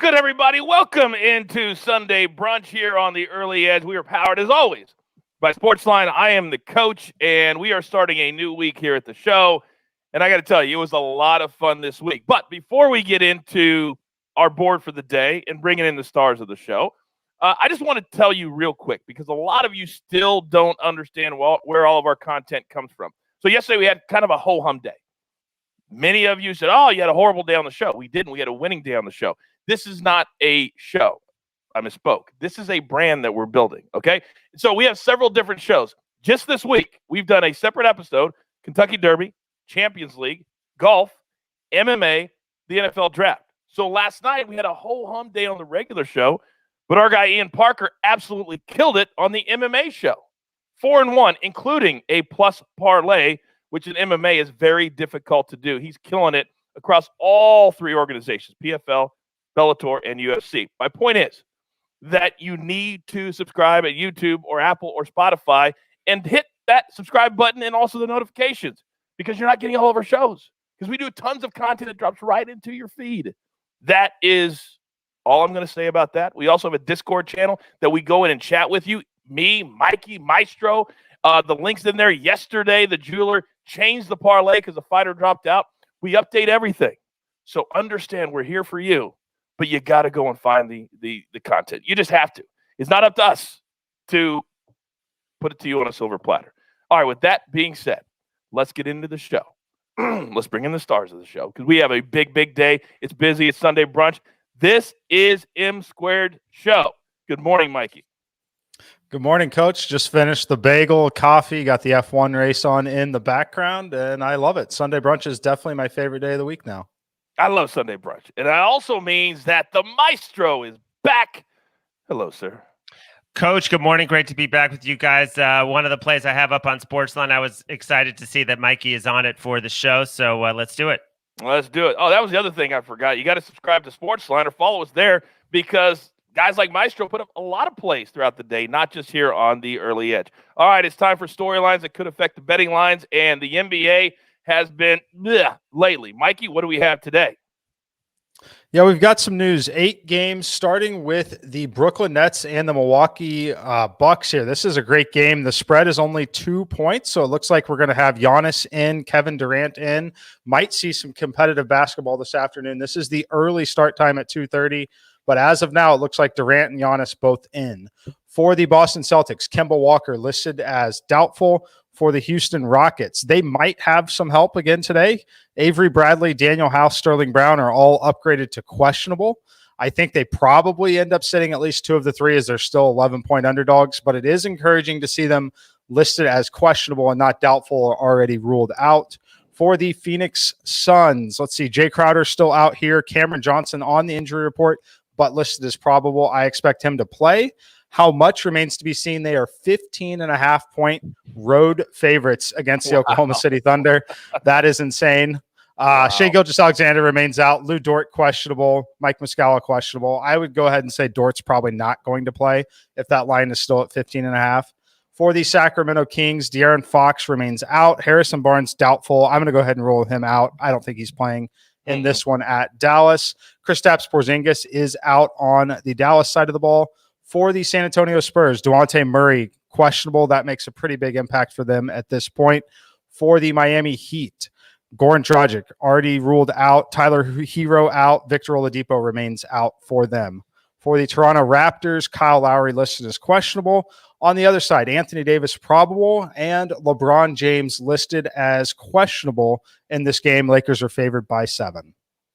good, everybody? Welcome into Sunday Brunch here on the Early Edge. We are powered, as always, by SportsLine. I am the coach, and we are starting a new week here at the show. And I got to tell you, it was a lot of fun this week. But before we get into our board for the day and bringing in the stars of the show, I just want to tell you real quick, because a lot of you still don't understand where all of our content comes from. So yesterday we had kind of a ho-hum day. Many of you said, oh, you had a horrible day on the show. We didn't. We had a winning day on the show. This is not a show. I misspoke. This is a brand that we're building, okay? So we have several different shows. Just this week, we've done a separate episode, Kentucky Derby, Champions League, golf, MMA, the NFL draft. So last night, we had a ho-hum day on the regular show, but our guy Ian Parker absolutely killed it on the MMA show. 4-1, including a plus parlay, which in MMA is very difficult to do. He's killing it across all three organizations, PFL, Bellator, and UFC. My point is that you need to subscribe at YouTube or Apple or Spotify and hit that subscribe button and also the notifications, because you're not getting all of our shows, because we do tons of content that drops right into your feed. That is all I'm going to say about that. We also have a Discord channel that we go in and chat with you. Me, Mikey, Maestro. The link's in there. Yesterday, the jeweler changed the parlay because the fighter dropped out. We update everything. So understand we're here for you, but you got to go and find the content. You just have to. It's not up to us to put it to you on a silver platter. All right, with that being said, let's get into the show. Let's bring in the stars of the show, because we have a big, big day. It's busy. It's Sunday Brunch. This is M Squared Show. Good morning, Mikey. Good morning, Coach. Just finished the bagel, coffee, got the F1 race on in the background, and I love it. Sunday brunch is definitely my favorite day of the week now. I love Sunday brunch. And that also means that the Maestro is back. Hello, sir. Coach, good morning. Great to be back with you guys. One of the plays I have up on SportsLine, I was excited to see that Mikey is on it for the show, so let's do it. Let's do it. Oh, that was the other thing I forgot. You got to subscribe to SportsLine or follow us there, because guys like Maestro put up a lot of plays throughout the day, not just here on the Early Edge. All right, it's time for storylines that could affect the betting lines, and the NBA has been lately. Mikey, what do we have today? Yeah, we've got some news. 8 games, starting with the Brooklyn Nets and the Milwaukee Bucks here. This is a great game. The spread is only 2 points, so it looks like we're going to have Giannis in, Kevin Durant in. Might see some competitive basketball this afternoon. This is the early start time at 2:30. But as of now, it looks like Durant and Giannis both in. For the Boston Celtics, Kemba Walker listed as doubtful. For the Houston Rockets, they might have some help again today. Avery Bradley, Daniel House, Sterling Brown are all upgraded to questionable. I think they probably end up sitting at least 2 of the 3, as they're still 11-point underdogs. But it is encouraging to see them listed as questionable and not doubtful or already ruled out. For the Phoenix Suns, let's see, Jay Crowder still out here. Cameron Johnson on the injury report, but listed as probable. I expect him to play. How much remains to be seen. They are 15.5-point road favorites against the Oklahoma City Thunder. That is insane. Shai Gilgeous-Alexander remains out. Lou Dort questionable. Mike Muscala questionable. I would go ahead and say Dort's probably not going to play if that line is still at 15.5. For the Sacramento Kings, De'Aaron Fox remains out. Harrison Barnes doubtful. I'm going to go ahead and roll him out. I don't think he's playing in this one at Dallas. Kristaps Porzingis is out on the Dallas side of the ball. For the San Antonio Spurs, DeJounte Murray, questionable. That makes a pretty big impact for them at this point. For the Miami Heat, Goran Dragic already ruled out. Tyler Hero out. Victor Oladipo remains out for them. For the Toronto Raptors, Kyle Lowry listed as questionable. On the other side, Anthony Davis probable and LeBron James listed as questionable in this game. Lakers are favored by 7.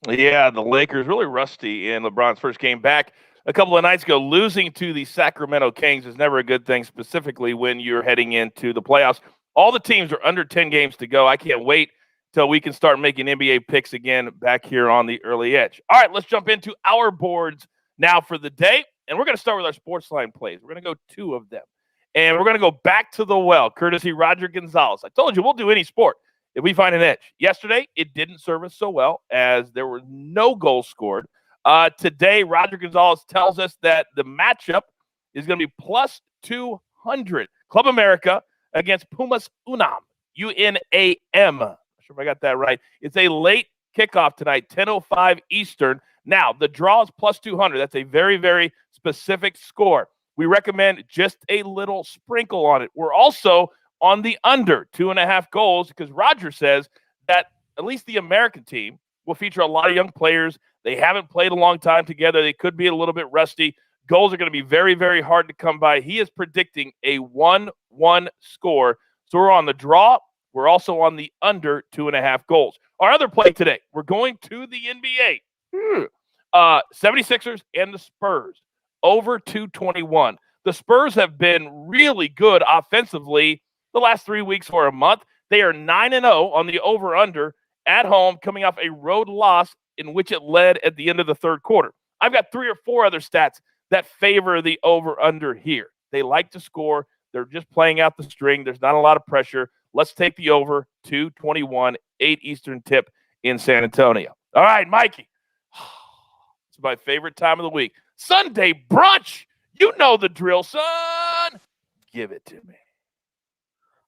Yeah, the Lakers really rusty in LeBron's first game back a couple of nights ago. Losing to the Sacramento Kings is never a good thing, specifically when you're heading into the playoffs. All the teams are under 10 games to go. I can't wait till we can start making NBA picks again back here on the Early Edge. All right, let's jump into our boards now for the day, and we're going to start with our SportsLine plays. We're going to go 2 of them, and we're going to go back to the well, courtesy Roger Gonzalez. I told you we'll do any sport if we find an edge. Yesterday, it didn't serve us so well, as there were no goals scored. Today, Roger Gonzalez tells us that the matchup is going to be plus 200. Club America against Pumas Unam, UNAM. Not sure if I got that right. It's a late kickoff tonight, 10:05 Eastern. Now, the draw is plus 200. That's a very, very specific score. We recommend just a little sprinkle on it. We're also on the under 2.5 goals because Roger says that at least the American team will feature a lot of young players. They haven't played a long time together. They could be a little bit rusty. Goals are going to be very, very hard to come by. He is predicting a 1-1 score. So we're on the draw. We're also on the under 2.5 goals. Our other play today, we're going to the NBA. 76ers and the Spurs, over 221. The Spurs have been really good offensively the last 3 weeks or a month. They are 9-0 on the over-under at home, coming off a road loss in which it led at the end of the third quarter. I've got 3 or 4 other stats that favor the over-under here. They like to score. They're just playing out the string. There's not a lot of pressure. Let's take the over, 221, 8 Eastern tip in San Antonio. All right, Mikey. It's my favorite time of the week. Sunday brunch. You know the drill, son. Give it to me.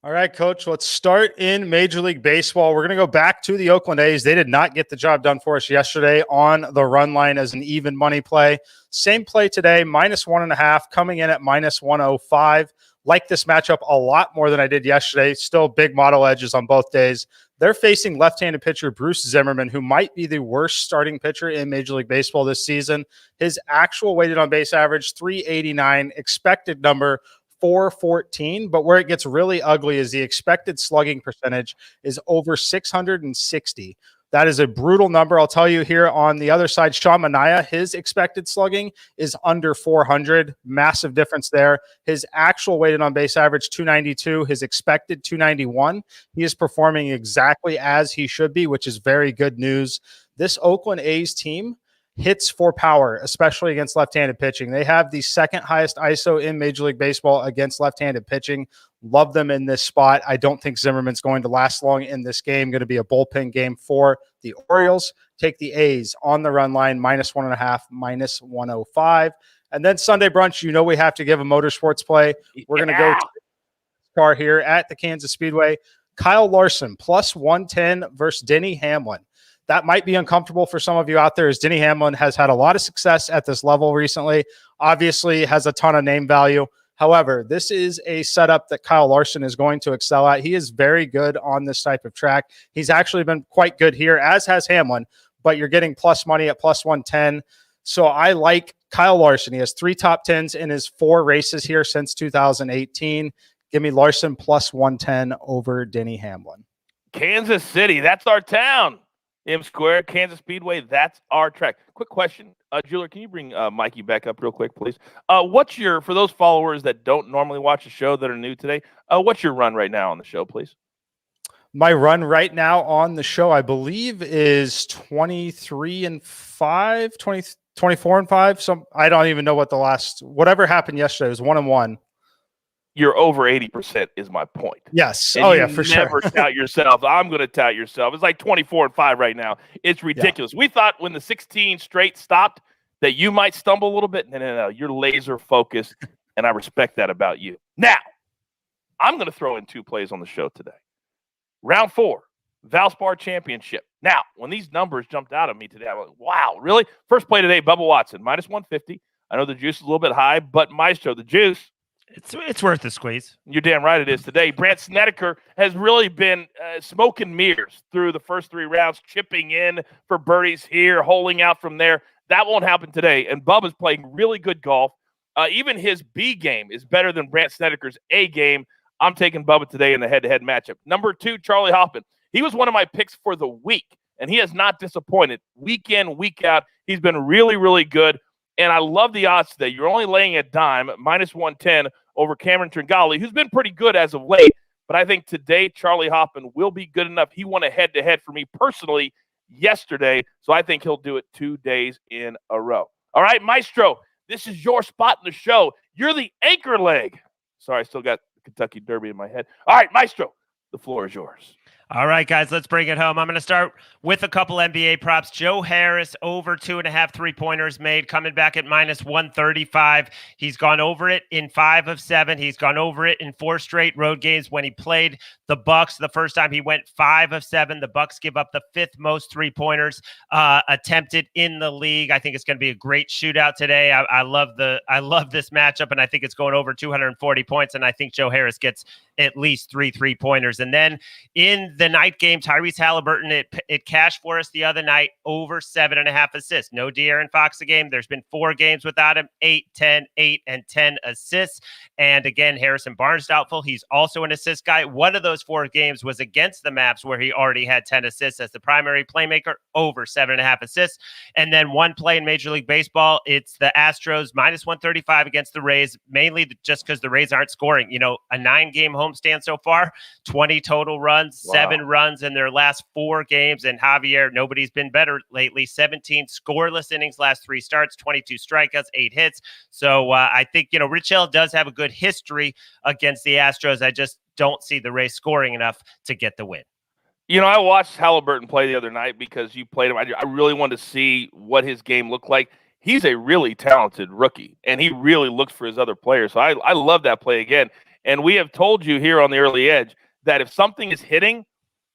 All right, Coach, let's start in Major League Baseball. We're going to go back to the Oakland A's. They did not get the job done for us yesterday on the run line as an even money play. Same play today, -1.5, coming in at -105. Like this matchup a lot more than I did yesterday. Still big model edges on both days. They're facing left-handed pitcher Bruce Zimmerman, who might be the worst starting pitcher in Major League Baseball this season. His actual weighted on base average, 389, expected number, 414, but where it gets really ugly is the expected slugging percentage is over 660. That is a brutal number. I'll tell you here on the other side, Sean Manaea, his expected slugging is under 400. Massive difference there. His actual weighted on base average, 292. His expected 291. He is performing exactly as he should be, which is very good news. This Oakland A's team hits for power, especially against left-handed pitching. They have the second highest ISO in Major League Baseball against left-handed pitching. Love them in this spot. I don't think Zimmerman's going to last long in this game. Going to be a bullpen game for the Orioles. Take the A's on the run line, -1.5, -105. And then Sunday brunch, you know we have to give a motorsports play. We're going to go to the car here at the Kansas Speedway. Kyle Larson, +110 versus Denny Hamlin. That might be uncomfortable for some of you out there, as Denny Hamlin has had a lot of success at this level recently. Obviously has a ton of name value. However, this is a setup that Kyle Larson is going to excel at. He is very good on this type of track. He's actually been quite good here, as has Hamlin, but you're getting plus money at +110. So I like Kyle Larson. He has 3 top 10s in his 4 races here since 2018. Give me Larson +110 over Denny Hamlin. Kansas City, that's our town. M Square, Kansas Speedway, that's our track. Quick question, Jeweler, can you bring Mikey back up real quick, please? What's your, for those followers that don't normally watch the show that are new today, what's your run right now on the show, please? My run right now on the show, I believe, is 23-5, 24-5. So I don't even know what the last, whatever happened yesterday was 1-1. You're over 80% is my point. Yes. And oh, yeah, for sure. Never tout yourself. I'm going to tout yourself. It's like 24-5 right now. It's ridiculous. Yeah. We thought when the 16 straight stopped that you might stumble a little bit. No. You're laser focused, and I respect that about you. Now, I'm going to throw in 2 plays on the show today. Round 4, Valspar Championship. Now, when these numbers jumped out at me today, I'm like, wow, really? First play today, Bubba Watson, -150. I know the juice is a little bit high, but Maestro, the juice, It's worth the squeeze. You're damn right it is today. Brandt Snedeker has really been smoke and mirrors through the first 3 rounds, chipping in for birdies here, holing out from there. That won't happen today. And Bubba's playing really good golf. Even his B game is better than Brandt Snedeker's A game. I'm taking Bubba today in the head-to-head matchup. Number 2, Charlie Hoffman. He was one of my picks for the week, and he has not disappointed. Week in, week out, he's been really, really good. And I love the odds today. You're only laying a dime, -110 over Cameron Tringali, who's been pretty good as of late. But I think today Charlie Hoffman will be good enough. He won a head-to-head for me personally yesterday, so I think he'll do it 2 days in a row. All right, Maestro, this is your spot in the show. You're the anchor leg. Sorry, I still got the Kentucky Derby in my head. All right, Maestro, the floor is yours. All right, guys, let's bring it home. I'm going to start with a couple NBA props. Joe Harris over 2.5 3-pointers made, coming back at minus 135. He's gone over it in 5 of 7. He's gone over it in 4 straight road games. When he played the Bucks the first time, he went 5 of 7. The Bucks give up the 5th most 3-pointers attempted in the league. I think it's going to be a great shootout today. I love this matchup, and I think it's going over 240 points. And I think Joe Harris gets at least 3 3-pointers. And then in the night game, Tyrese Halliburton, it cashed for us the other night, over 7.5 assists. No De'Aaron Fox a game. There's been 4 games without him, 8, 10, 8, and 10 assists. And again, Harrison Barnes doubtful. He's also an assist guy. One of those 4 games was against the Mavs, where he already had 10 assists as the primary playmaker, over 7.5 assists. And then one play in Major League Baseball, it's the Astros minus 135 against the Rays, mainly just because the Rays aren't scoring. You know, a 9-game homestand so far, 20 total runs, Wow. 7 runs in their last 4 games. And Javier, nobody's been better lately. 17 scoreless innings, last 3 starts, 22 strikeouts, 8 hits. So I think, you know, Rich Hill does have a good history against the Astros. I just don't see the Rays scoring enough to get the win. You know, I watched Halliburton play the other night because you played him. I really wanted to see what his game looked like. He's a really talented rookie, and he really looks for his other players. So I love that play again. And we have told you here on the Early Edge that if something is hitting,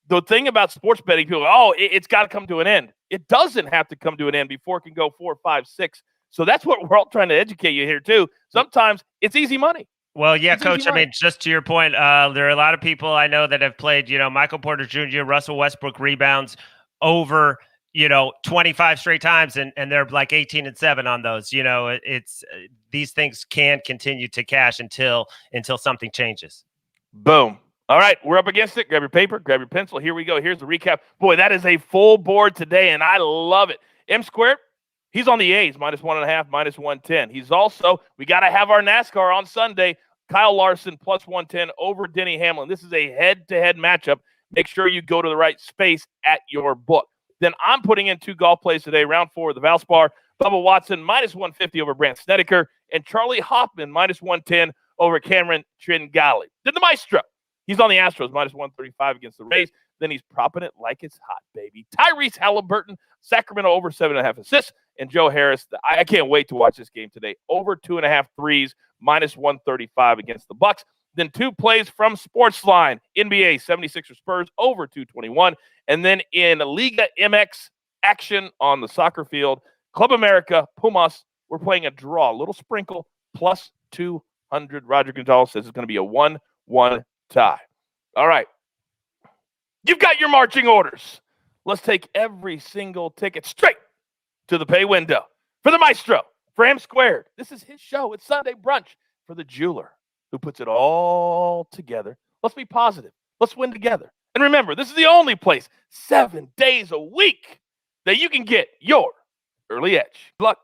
the thing about sports betting, people go, it's got to come to an end. It doesn't have to come to an end before it can go 4, 5, 6. So that's what we're all trying to educate you here, too. Sometimes it's easy money. Well, yeah, It's Coach, easy I money. mean, just to your point, there are a lot of people I know that have played, you know, Michael Porter Jr., Russell Westbrook rebounds over, you know, 25 straight times, and they're like 18-7 on those. You know, it's these things can continue to cash until something changes. Boom. All right, we're up against it. Grab your paper, grab your pencil. Here we go. Here's the recap. Boy, that is a full board today, and I love it. M Squared, he's on the A's, minus 1.5, minus 110. He's also, we got to have our NASCAR on Sunday. Kyle Larson, plus 110 over Denny Hamlin. This is a head-to-head matchup. Make sure you go to the right space at your book. Then I'm putting in 2 golf plays today, round 4 of the Valspar. Bubba Watson, minus 150 over Brandt Snedeker, and Charlie Hoffman, minus 110 over Cameron Tringali. Then the Maestro. He's on the Astros, minus 135 against the Rays. Then he's propping it like it's hot, baby. Tyrese Halliburton, Sacramento over 7.5 assists. And Joe Harris, I can't wait to watch this game today. Over 2.5 threes, minus 135 against the Bucks. Then 2 plays from SportsLine. NBA, 76ers Spurs, over 221. And then in Liga MX action on the soccer field, Club America, Pumas, we're playing a draw. A little sprinkle, plus 200. Roger Gonzalez says it's going to be a 1-1 tie. All right. You've got your marching orders. Let's take every single ticket straight to the pay window. For the Maestro, for M Squared. This is his show. It's Sunday Brunch. For the jeweler who puts it all together. Let's be positive. Let's win together. And remember, this is the only place 7 days a week that you can get your early edge. Good luck.